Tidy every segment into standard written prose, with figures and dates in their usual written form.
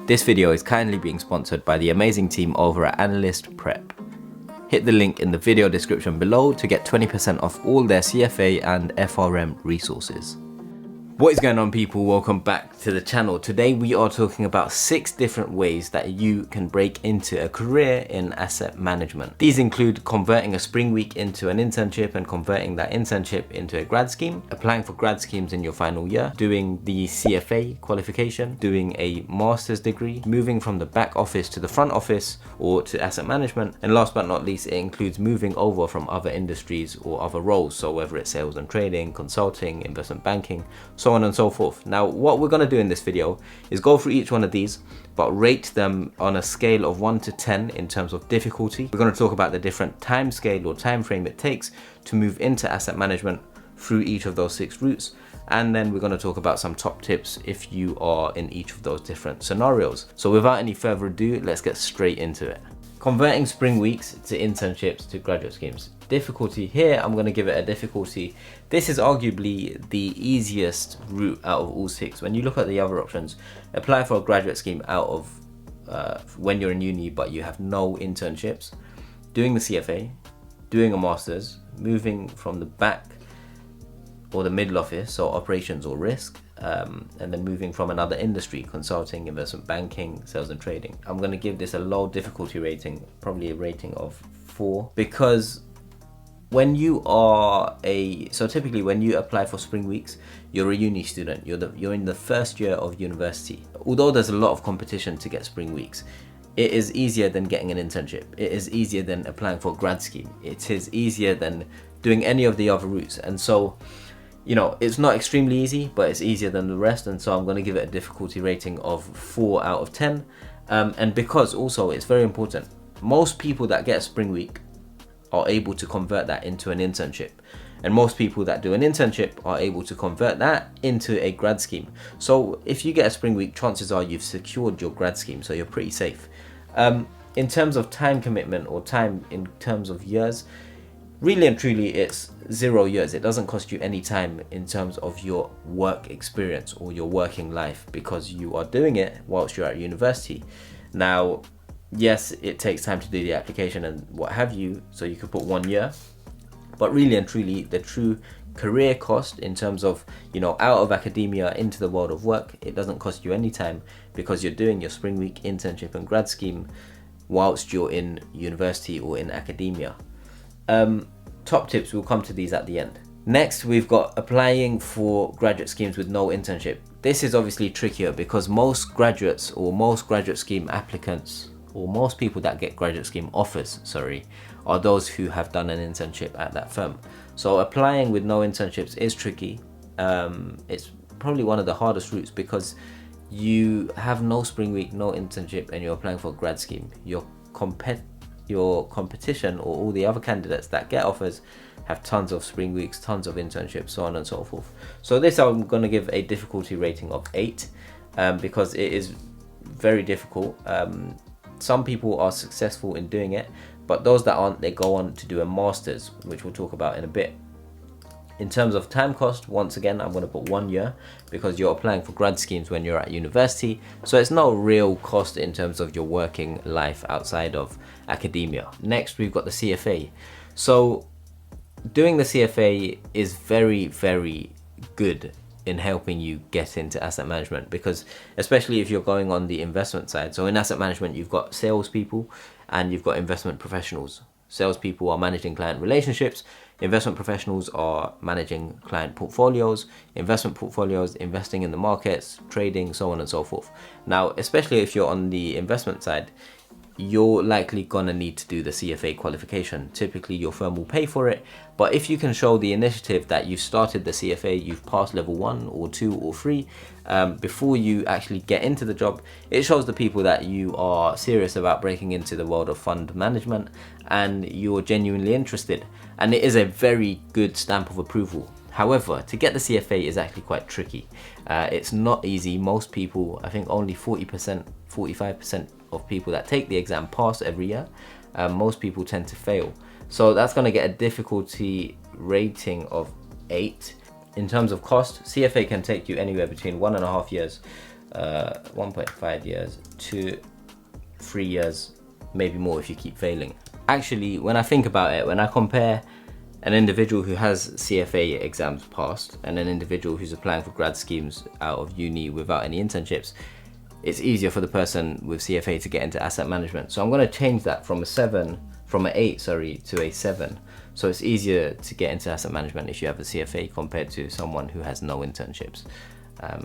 This video is kindly being sponsored by the amazing team over at Analyst Prep. Hit the link in the video description below to get 20% off all their CFA and FRM resources. What is going on, people? Welcome back to the channel. Today we are talking about 6 different ways that you can break into a career in asset management. These include converting a spring week into an internship and converting that internship into a grad scheme, applying for grad schemes in your final year, doing the CFA qualification, doing a master's degree, moving from the back office to the front office or to asset management, and last but not least, it includes moving over from other industries or other roles, so whether it's sales and trading, consulting, investment banking, so on and so forth. Now, what we're going to do in this video is go through each one of these, but rate them on a scale of 1 to 10 in terms of difficulty. We're going to talk about the different time scale or time frame it takes to move into asset management through each of those 6 routes. And then we're going to talk about some top tips if you are in each of those different scenarios. So without any further ado, let's get straight into it. Converting spring weeks to internships to graduate schemes. Difficulty here, I'm going to give it a difficulty. This is arguably the easiest route out of all 6. When you look at the other options, apply for a graduate scheme out of when you're in uni but you have no internships, doing the CFA, doing a master's, moving from the back or the middle office, so operations or risk, and then moving from another industry, consulting, investment banking, sales and trading. I'm going to give this a low difficulty rating, probably a rating of 4, because when you are typically when you apply for spring weeks, you're a uni student, you're in the first year of university. Although there's a lot of competition to get spring weeks, it is easier than getting an internship. It is easier than applying for a grad scheme. It is easier than doing any of the other routes. And so, you know, it's not extremely easy, but it's easier than the rest. And so I'm going to give it a difficulty rating of 4 out of 10. And because also it's very important, most people that get a spring week are able to convert that into an internship. And most people that do an internship are able to convert that into a grad scheme. So if you get a spring week, chances are you've secured your grad scheme, so you're pretty safe. In terms of time commitment or time in terms of years, really and truly it's 0 years. It doesn't cost you any time in terms of your work experience or your working life because you are doing it whilst you're at university. Now, yes, it takes time to do the application and what have you, so you could put 1 year, but really and truly the true career cost in terms of, you know, out of academia into the world of work, it doesn't cost you any time because you're doing your spring week, internship and grad scheme whilst you're in university or in academia. Top tips, we'll come to these at the end. Next, we've got applying for graduate schemes with no internship. This is obviously trickier because most graduates or most graduate scheme applicants or most people that get graduate scheme offers, are those who have done an internship at that firm. So applying with no internships is tricky. It's probably one of the hardest routes because you have no spring week, no internship, and you're applying for a grad scheme. Your competition or all the other candidates that get offers have tons of spring weeks, tons of internships, so on and so forth. So this I'm going to give a difficulty rating of 8 because it is very difficult. Some people are successful in doing it, but those that aren't, they go on to do a master's, which we'll talk about in a bit. In terms of time cost, once again, I'm going to put 1 year because you're applying for grad schemes when you're at university. So it's no real cost in terms of your working life outside of academia. Next, we've got the CFA. So doing the CFA is very, very good in helping you get into asset management because especially if you're going on the investment side. So in asset management, you've got salespeople and you've got investment professionals. Salespeople are managing client relationships. Investment professionals are managing client portfolios, investment portfolios, investing in the markets, trading, so on and so forth. Now, especially if you're on the investment side, you're likely gonna need to do the CFA qualification. Typically your firm will pay for it, but if you can show the initiative that you've started the CFA, you've passed level 1 or 2 or 3 before you actually get into the job, it shows the people that you are serious about breaking into the world of fund management and you're genuinely interested, and it is a very good stamp of approval. However, to get the CFA is actually quite tricky. It's not easy. Most people, I think only 40%, 45% of people that take the exam pass every year. Most people tend to fail. So that's going to get a difficulty rating of 8. In terms of cost, CFA can take you anywhere between 1.5 years 1.5 years to 3 years, maybe more if you keep failing. Actually, when I think about it, when I compare an individual who has CFA exams passed and an individual who's applying for grad schemes out of uni without any internships, it's easier for the person with CFA to get into asset management. So I'm going to change that from an 8 to a 7. So it's easier to get into asset management if you have a CFA compared to someone who has no internships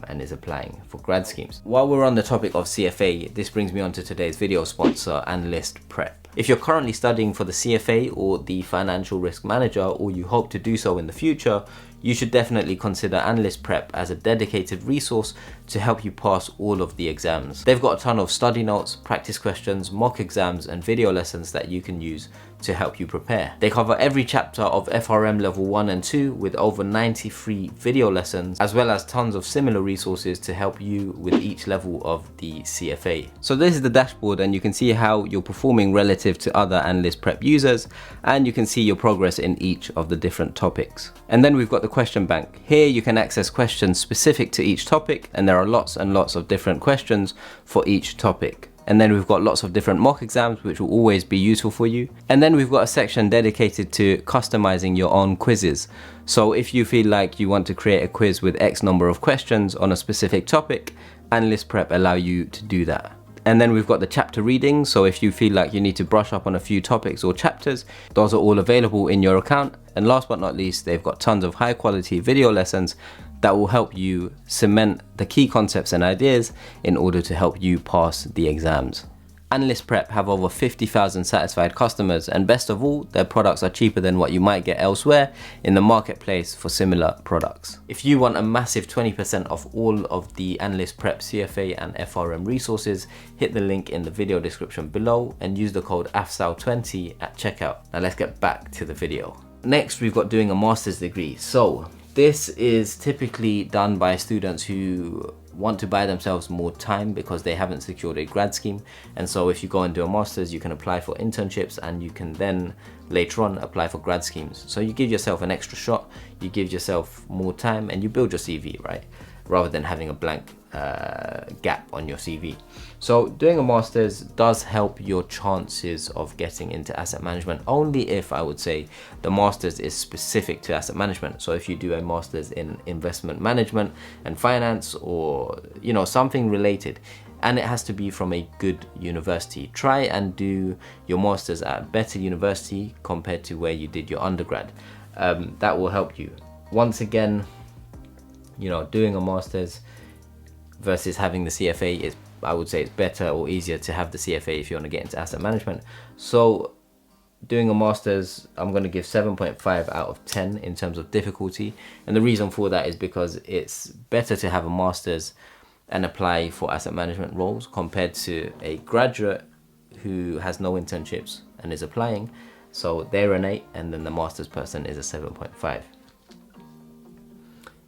and is applying for grad schemes. While we're on the topic of CFA, this brings me on to today's video sponsor, Analyst Prep. If you're currently studying for the CFA or the Financial Risk Manager, or you hope to do so in the future, you should definitely consider Analyst Prep as a dedicated resource to help you pass all of the exams. They've got a ton of study notes, practice questions, mock exams, and video lessons that you can use to help you prepare. They cover every chapter of FRM level 1 and 2 with over 93 video lessons, as well as tons of similar resources to help you with each level of the CFA. So this is the dashboard, and you can see how you're performing relative to other Analyst Prep users, and you can see your progress in each of the different topics. And then we've got the question bank. Here you can access questions specific to each topic, and there are lots and lots of different questions for each topic. And then we've got lots of different mock exams, which will always be useful for you. And then we've got a section dedicated to customizing your own quizzes. So if you feel like you want to create a quiz with X number of questions on a specific topic, Analyst Prep allow you to do that. And then we've got the chapter reading. So if you feel like you need to brush up on a few topics or chapters, those are all available in your account. And last but not least, they've got tons of high quality video lessons that will help you cement the key concepts and ideas in order to help you pass the exams. Analyst Prep have over 50,000 satisfied customers, and best of all, their products are cheaper than what you might get elsewhere in the marketplace for similar products. If you want a massive 20% off all of the Analyst Prep CFA and FRM resources, hit the link in the video description below and use the code Afzal20 at checkout. Now let's get back to the video. Next, we've got doing a master's degree. So this is typically done by students who want to buy themselves more time because they haven't secured a grad scheme. And so if you go and do a master's, you can apply for internships, and you can then later on apply for grad schemes. So you give yourself an extra shot, you give yourself more time, and you build your CV, right? Rather than having a blank gap on your CV. So doing a master's does help your chances of getting into asset management, only if, I would say, the master's is specific to asset management. So if you do a master's in investment management and finance, or something related, and it has to be from a good university. Try and do your master's at a better university compared to where you did your undergrad. That will help you. Once again, doing a master's versus having the CFA is, I would say, it's better or easier to have the CFA if you want to get into asset management. So doing a master's, I'm going to give 7.5 out of 10 in terms of difficulty. And the reason for that is because it's better to have a master's and apply for asset management roles compared to a graduate who has no internships and is applying. So they're an 8, and then the master's person is a 7.5.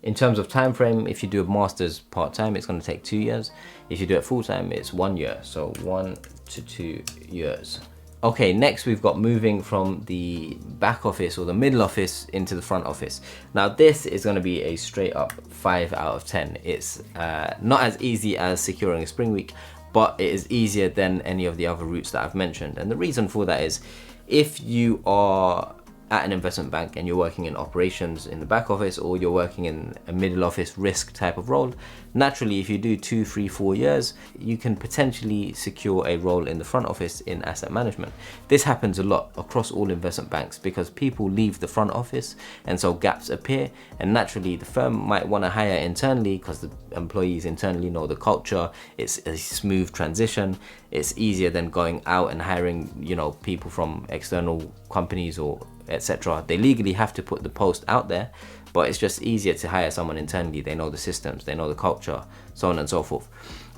In terms of time frame, if you do a master's part-time, it's going to take 2 years. If you do it full-time, it's 1 year. So 1 to 2 years. Okay, next we've got moving from the back office or the middle office into the front office. Now this is going to be a straight up 5 out of 10. It's not as easy as securing a spring week, but it is easier than any of the other routes that I've mentioned. And the reason for that is, if you are at an investment bank and you're working in operations in the back office, or you're working in a middle office risk type of role, naturally if you do 2, 3, 4 years, you can potentially secure a role in the front office in asset management. This happens a lot across all investment banks because people leave the front office, and so gaps appear, and naturally the firm might want to hire internally because the employees internally know the culture. It's a smooth transition. It's easier than going out and hiring people from external companies or etc. They legally have to put the post out there, but it's just easier to hire someone internally. They know the systems, they know the culture, so on and so forth.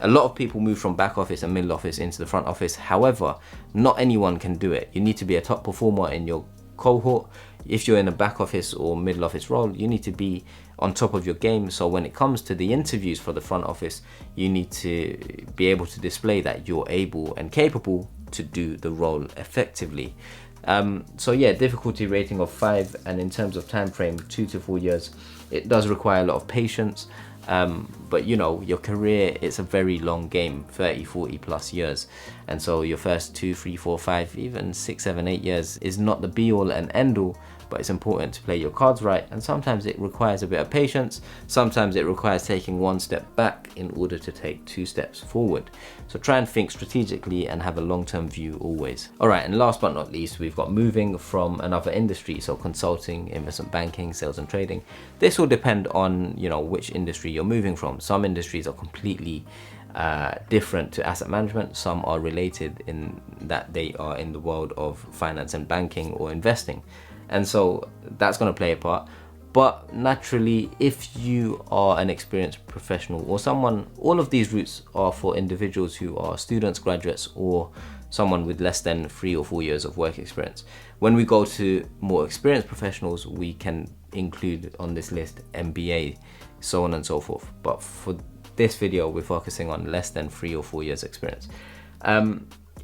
A lot of people move from back office and middle office into the front office. However, not anyone can do it. You need to be a top performer in your cohort. If you're in a back office or middle office role, you need to be on top of your game. So when it comes to the interviews for the front office, you need to be able to display that you're able and capable to do the role effectively. So yeah, difficulty rating of 5, and in terms of time frame, 2 to 4 years. It does require a lot of patience, But you know, your career, it's a very long game, 30, 40 plus years. And so your first 2, 3, 4, 5, even 6, 7, 8 years is not the be all and end all, but it's important to play your cards right. And sometimes it requires a bit of patience. Sometimes it requires taking one step back in order to take 2 steps forward. So try and think strategically and have a long-term view always. All right, and last but not least, we've got moving from another industry. So consulting, investment banking, sales and trading. This will depend on, you know, which industry you're moving from. Some industries are completely different to asset management. Some are related in that they are in the world of finance and banking or investing. And so that's going to play a part. But naturally, if you are an experienced professional or someone, all of these routes are for individuals who are students, graduates, or someone with less than 3 or 4 years of work experience. When we go to more experienced professionals, we can include on this list MBA, so on and so forth. But for this video, we're focusing on less than 3 or 4 years experience.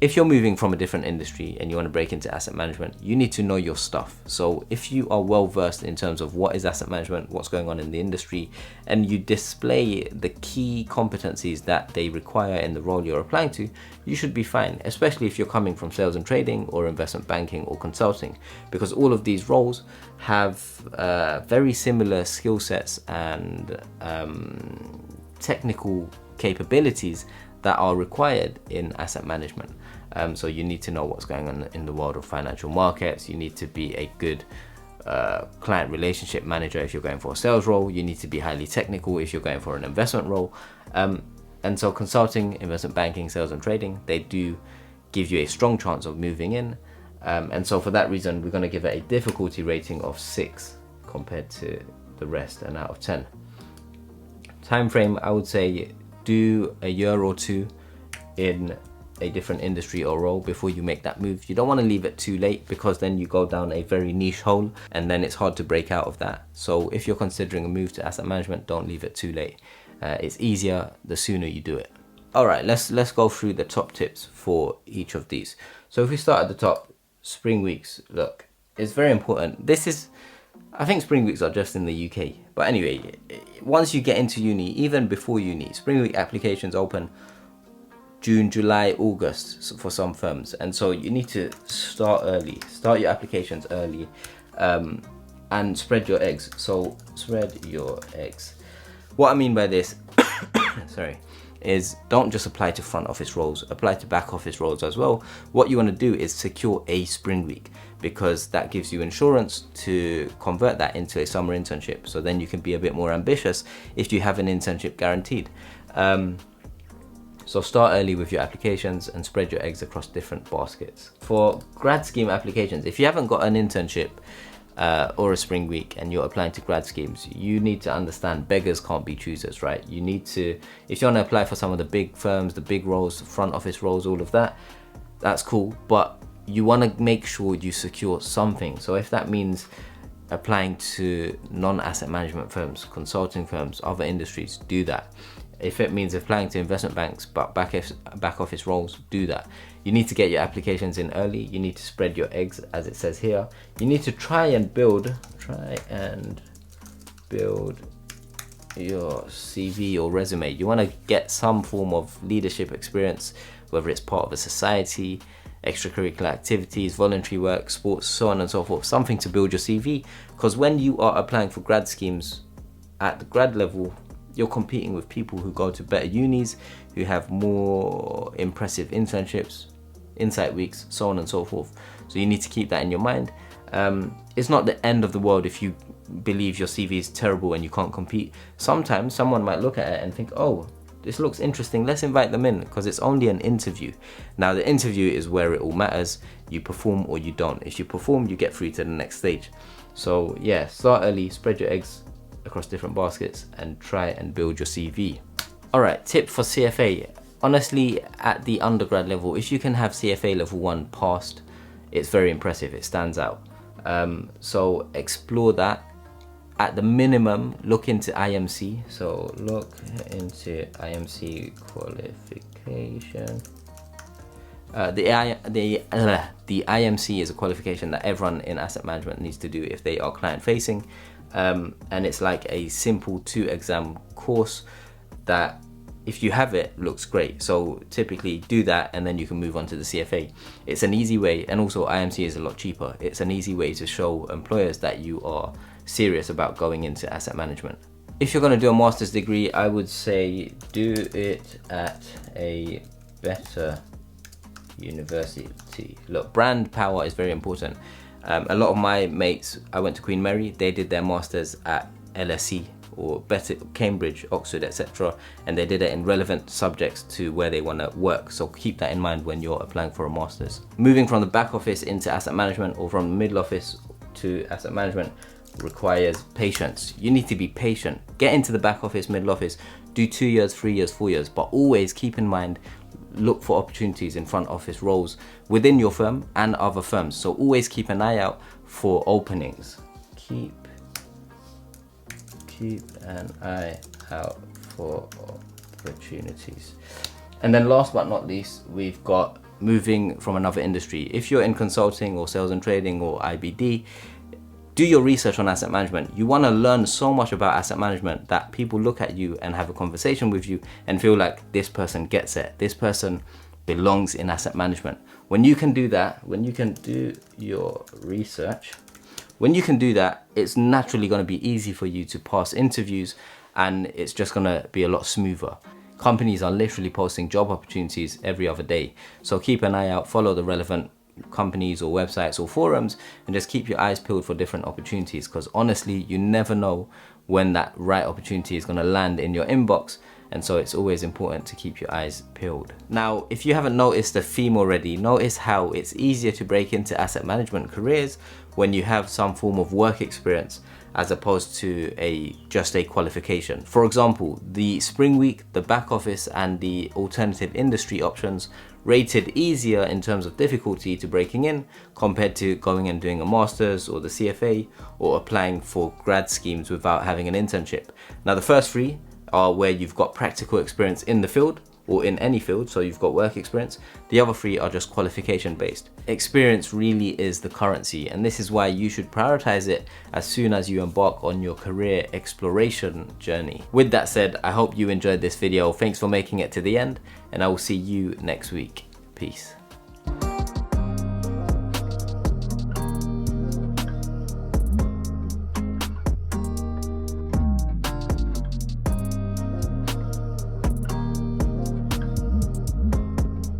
If you're moving from a different industry and you want to break into asset management, you need to know your stuff. So if you are well versed in terms of what is asset management, what's going on in the industry, and you display the key competencies that they require in the role you're applying to, you should be fine, especially if you're coming from sales and trading or investment banking or consulting, because all of these roles have very similar skill sets and technical capabilities that are required in asset management. So you need to know what's going on in the world of financial markets. You need to be a good client relationship manager if you're going for a sales role. You need to be highly technical if you're going for an investment role. And so consulting, investment banking, sales and trading, they do give you a strong chance of moving in. And so for that reason, we're going to give it a difficulty rating of 6 compared to the rest, and out of 10. Time frame, I would say do a year or 2 in a different industry or role before you make that move. You don't want to leave it too late, because then you go down a very niche hole and then it's hard to break out of that. So if you're considering a move to asset management, don't leave it too late. It's easier the sooner you do it. All right, let's go through the top tips for each of these. So if we start at the top, spring weeks. Look, it's very important. I think spring weeks are just in the UK. But anyway, once you get into uni, even before uni, spring week applications open June, July, August for some firms. And so you need to start early, start your applications early, and spread your eggs. So spread your eggs. What I mean by this, sorry, is don't just apply to front office roles, apply to back office roles as well. What you want to do is secure a spring week, because that gives you insurance to convert that into a summer internship. So then you can be a bit more ambitious if you have an internship guaranteed. So start early with your applications and spread your eggs across different baskets. For grad scheme applications, if you haven't got an internship or a spring week and you're applying to grad schemes, you need to understand beggars can't be choosers, right? You need to, if you want to apply for some of the big firms, the big roles, front office roles, all of that, that's cool. But you want to make sure you secure something. So if that means applying to non-asset management firms, consulting firms, other industries, do that. If it means applying to investment banks but back office roles, do that. You need to get your applications in early. You need to spread your eggs, as it says here. You need to try and build your CV or resume. You want to get some form of leadership experience, whether it's part of a society, extracurricular activities, voluntary work, sports, so on and so forth, something to build your CV. Because when you are applying for grad schemes at the grad level, you're competing with people who go to better unis, who have more impressive internships, insight weeks, so on and so forth. So you need to keep that in your mind. It's not the end of the world if you believe your CV is terrible and you can't compete. Sometimes someone might look at it and think, oh, this looks interesting, let's invite them in, because it's only an interview. Now the interview is where it all matters. You perform or you don't. If you perform, you get through to the next stage. So yeah, start early, spread your eggs across different baskets and try and build your CV. All right, tip for CFA. Honestly, at the undergrad level, if you can have CFA level 1 passed, it's very impressive, it stands out. So explore that. At the minimum, look into IMC. So look into IMC qualification. The IMC is a qualification that everyone in asset management needs to do if they are client facing. and it's like a simple 2-exam course that, if you have it, looks great. So typically do that and then you can move on to the CFA. It's an easy way, and also IMC is a lot cheaper. It's an easy way to show employers that you are serious about going into asset management. If you're going to do a master's degree, I would say do it at a better university. Look, brand power is very important. A lot of my mates, I went to Queen Mary, they did their masters at LSE or better Cambridge, Oxford, etc. And they did it in relevant subjects to where they want to work. So keep that in mind when you're applying for a master's. Moving from the back office into asset management, or from the middle office to asset management, requires patience. You need to be patient. Get into the back office, middle office, do 2 years, 3 years, 4 years, but always keep in mind, look for opportunities in front office roles within your firm and other firms. So always keep an eye out for openings. Keep an eye out for opportunities. And then last but not least, we've got moving from another industry. If you're in consulting or sales and trading or IBD, do your research on asset management. You want to learn so much about asset management that people look at you and have a conversation with you and feel like this person gets it. This person belongs in asset management. When you can do that, when you can do your research, when you can do that, it's naturally going to be easy for you to pass interviews, and it's just going to be a lot smoother. Companies are literally posting job opportunities every other day. So keep an eye out, follow the relevant companies or websites or forums, and just keep your eyes peeled for different opportunities, because honestly, you never know when that right opportunity is going to land in your inbox. And so it's always important to keep your eyes peeled. Now, if you haven't noticed the theme already, notice how it's easier to break into asset management careers when you have some form of work experience as opposed to just a qualification. For example, the spring week, the back office, and the alternative industry options rated easier in terms of difficulty to breaking in compared to going and doing a master's or the CFA or applying for grad schemes without having an internship. Now, the first 3 are where you've got practical experience in the field or in any field, so you've got work experience. The other 3 are just qualification based. Experience really is the currency, and this is why you should prioritize it as soon as you embark on your career exploration journey. With that said, I hope you enjoyed this video. Thanks for making it to the end, and I will see you next week. Peace.